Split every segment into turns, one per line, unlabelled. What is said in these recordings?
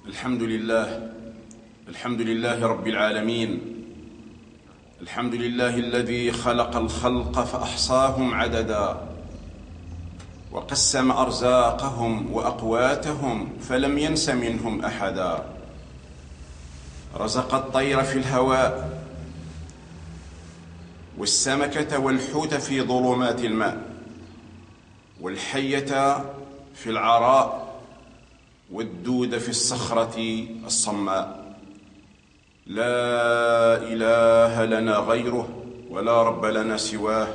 الحمد لله رب العالمين. الحمد لله الذي خلق الخلق فأحصاهم عددا، وقسم أرزاقهم وأقواتهم فلم ينس منهم أحدا. رزق الطير في الهواء، والسمكة والحوت في ظلمات الماء، والحية في العراء، والدود في الصخرة الصماء. لا إله لنا غيره ولا رب لنا سواه،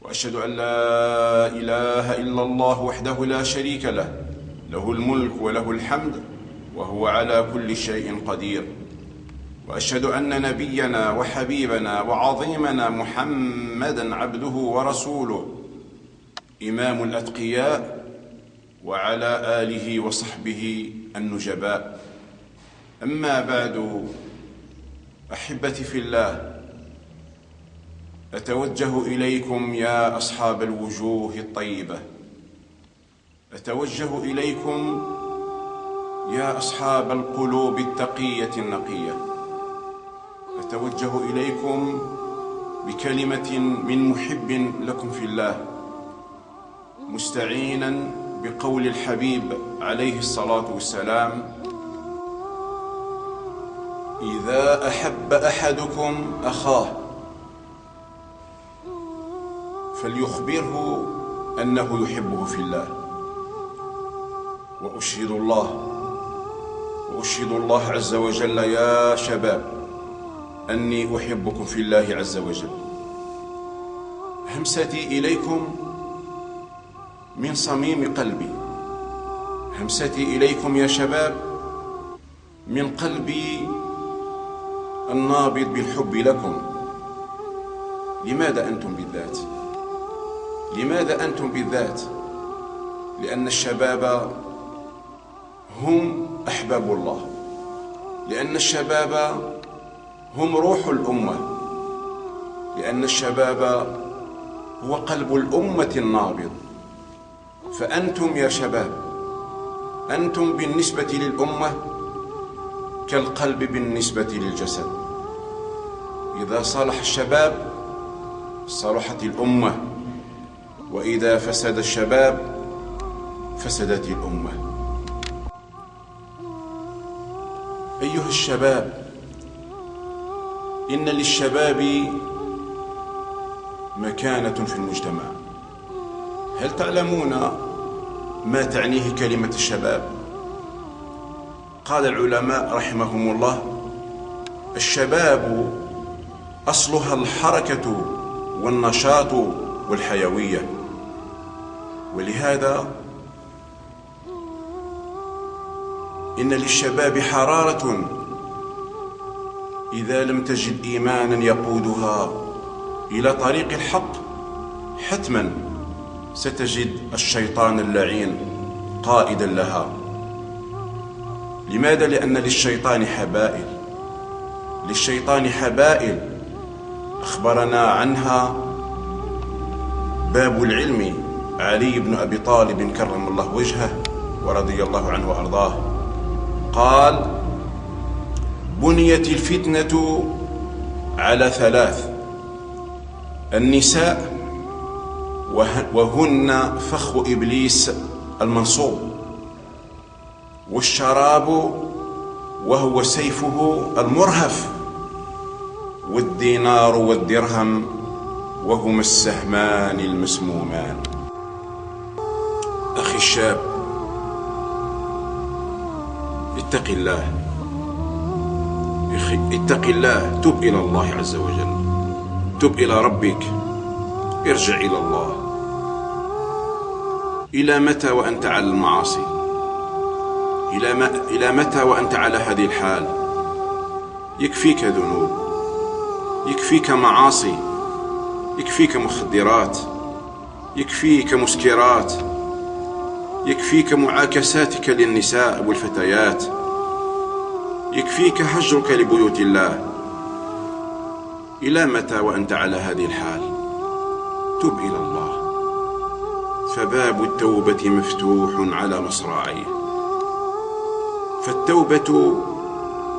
وأشهد أن لا إله إلا الله وحده لا شريك له، له الملك وله الحمد وهو على كل شيء قدير. وأشهد أن نبينا وحبيبنا وعظيمنا محمدًا عبده ورسوله، إمام الأتقياء، وعلى آله وصحبه النجباء. أما بعد، أحبتي في الله، أتوجه إليكم يا أصحاب الوجوه الطيبة، أتوجه إليكم يا أصحاب القلوب التقية النقية، أتوجه إليكم بكلمة من محب لكم في الله، مستعينا بقول الحبيب عليه الصلاة والسلام: إذا أحب أحدكم أخاه فليخبره أنه يحبه في الله. وأشهد الله عز وجل يا شباب أني أحبكم في الله عز وجل. همستي إليكم من صميم قلبي، همستي إليكم يا شباب من قلبي النابض بالحب لكم. لماذا أنتم بالذات؟ لماذا أنتم بالذات؟ لأن الشباب هم أحباب الله، لأن الشباب هم روح الأمة، لأن الشباب هو قلب الأمة النابض. فأنتم يا شباب، أنتم بالنسبة للأمة كالقلب بالنسبة للجسد. إذا صلح الشباب صلحت الأمة، وإذا فسد الشباب فسدت الأمة. أيها الشباب، إن للشباب مكانة في المجتمع. هل تعلمون ما تعنيه كلمة الشباب؟ قال العلماء رحمهم الله: الشباب أصلها الحركة والنشاط والحيوية. ولهذا إن للشباب حرارة إذا لم تجد إيمانا يقودها إلى طريق الحق، حتما ستجد الشيطان اللعين قائدا لها. لماذا؟ لأن للشيطان حبائل، للشيطان حبائل أخبرنا عنها باب العلم علي بن أبي طالب كرم الله وجهه ورضي الله عنه وأرضاه. قال: بنيت الفتنة على ثلاث: النساء وهن فخ إبليس المنصوب، والشراب وهو سيفه المرهف، والدينار والدرهم وهما السهمان المسمومان. أخي الشاب، اتق الله، اتق الله، تب إلى الله عز وجل، تب إلى ربك، ارجع إلى الله. إلى متى وأنت على المعاصي؟ إلى متى وأنت على هذه الحال؟ يكفيك ذنوب، يكفيك معاصي، يكفيك مخدرات، يكفيك مسكرات، يكفيك معاكساتك للنساء والفتيات، يكفيك هجرك لبيوت الله. إلى متى وأنت على هذه الحال؟ تب إلى الله، فباب التوبة مفتوح على مصراعيه. فالتوبة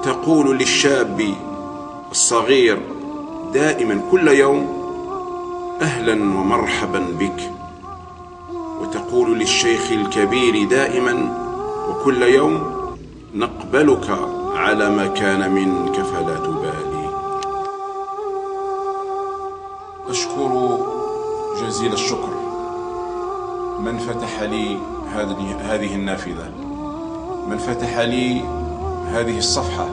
تقول للشاب الصغير دائما كل يوم أهلا ومرحبا بك، وتقول للشيخ الكبير دائما وكل يوم نقبلك على ما كان منك فلا تبالي. أشكر جزيل الشكر من فتح لي هذه النافذة، من فتح لي هذه الصفحة،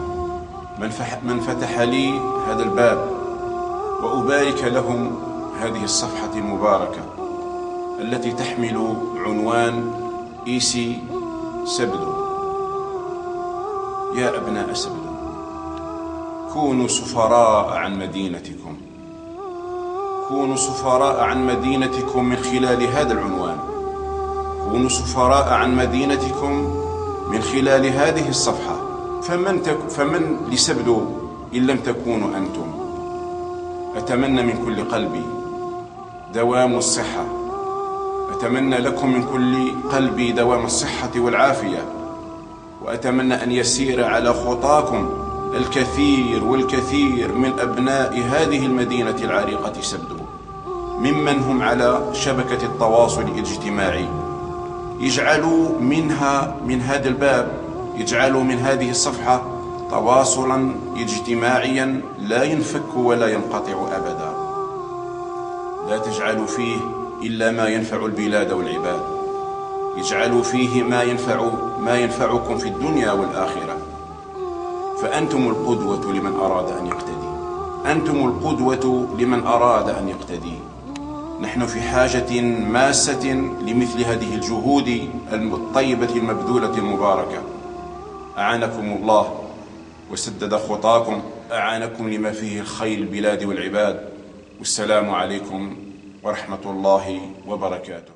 من فتح لي هذا الباب، وأبارك لهم هذه الصفحة المباركة التي تحمل عنوان إيسي سبدو. يا أبناء سبدو، كونوا سفراء عن مدينتكم، كونوا سفراء عن مدينتكم من خلال هذا العنوان، كونوا سفراء عن مدينتكم من خلال هذه الصفحة. فمن لسبدو إن لم تكونوا أنتم؟ أتمنى من كل قلبي دوام الصحة، أتمنى لكم من كل قلبي دوام الصحة والعافية، وأتمنى أن يسير على خطاكم الكثير والكثير من أبناء هذه المدينة العريقة سبدو، ممن هم على شبكة التواصل الاجتماعي، يجعلوا من هذا الباب، يجعلوا من هذه الصفحة تواصلا اجتماعيا لا ينفك ولا ينقطع أبدا. لا تجعلوا فيه إلا ما ينفع البلاد والعباد، اجعلوا فيه ما ينفعكم في الدنيا والآخرة، فأنتم القدوة لمن أراد أن يقتدي، أنتم القدوة لمن أراد أن يقتدي. نحن في حاجة ماسة لمثل هذه الجهود الطيبة المبذولة المباركة. أعانكم الله وسدد خطاكم، أعانكم لما فيه الخير البلاد والعباد. والسلام عليكم ورحمة الله وبركاته.